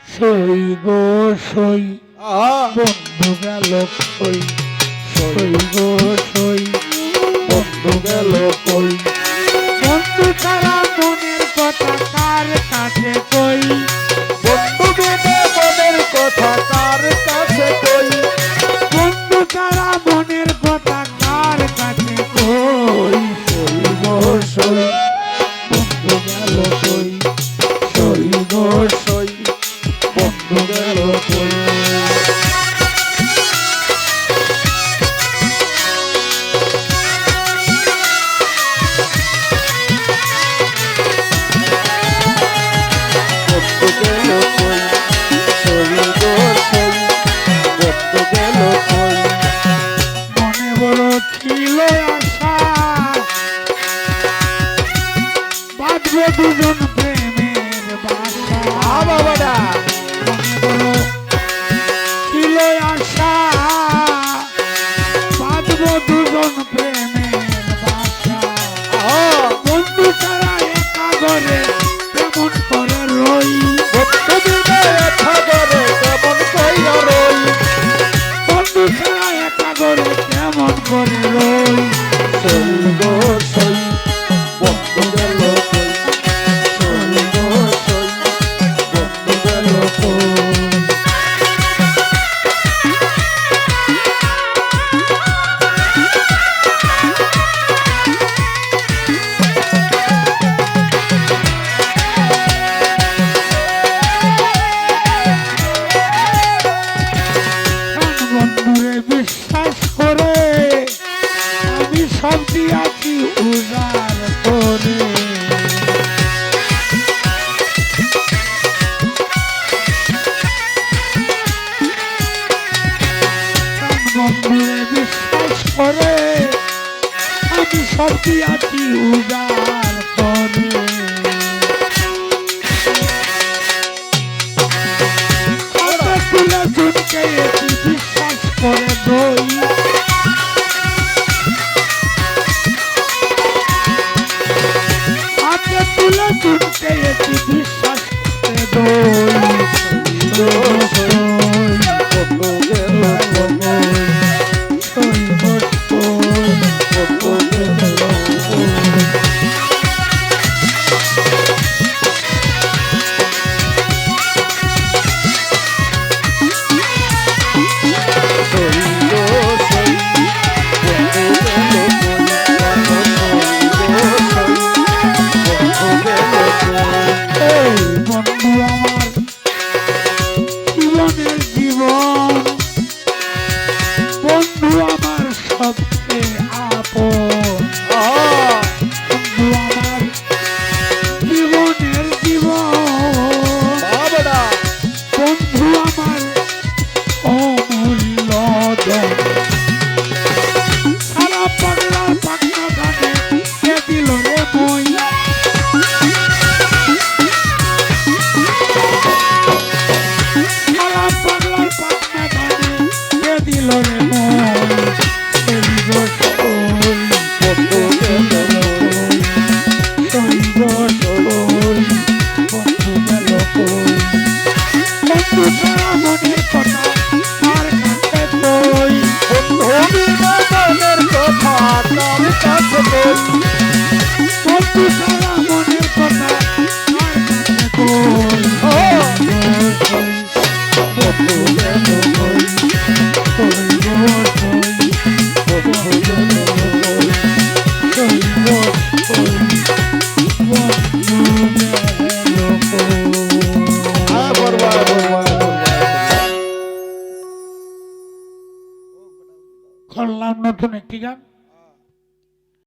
সই গো সই বন্ধু গেল কই, সই গো সই বন্ধু গেল কই, বন্ধু ছাড়া মনের কথা কার কাছে কই, বন্ধু বিনে মনের কথা কার কাছে কই, বন্ধু ছাড়া মনের কথা কার কাছে কই, সই গো সই বন্ধু গেল কই, সই গো সই বন্ধু গেল কই। দুজন প্রেমের বাসা বাবাডা ছিল আশা, বাঁধব দুজন প্রেমের বাসা, বন্ধু ছাড়া একা ঘরে কেমন করে রই, বন্ধু বিনে একা ঘরে কেমন কইরা রই, বন্ধু ছাড়া একা ঘরে কেমন করে রই, সই গো সই বন্ধু গেল কই, সই গো সই বন্ধু গেল কই। বন্ধুরে বিশ্বাস করে আমি সব দিয়াছি উজাড় করে, বন্ধুরে বিশ্বাস করে আমি সব দিয়াছি উজাড় করে, তুলে চুনকে বিশ্বাস করে দই, হাতে তুলে চুনকে বিশ্বাস করে দই, বন্ধু গেল কই, সই গো সই বন্ধু গেল কই। বন্ধু আমার জীবনের জীবন, বন্ধু আমার সবচেয়ে আপন, বন্ধু আমার জীবনের জীবন, বন্ধু আমার অমূল্য ধন, সারা পাগলার পাগলা গানে কে দিল রে মই, সারা পাগলার পাগলা গানে কে দিল রে মই, সই গো সই বন্ধু গেল কই, সই গো সই বন্ধু গেল কই, বন্ধু ছাড়া মনের কথা আর কাছে কই, বন্ধু ছাড়া মনের কথা আর কাছে কই, বন্ধু গেল কই, সই গো সই বন্ধু গেল কই, সই গো সই বন্ধু গেল কই। করলাম নতুন একটি গান।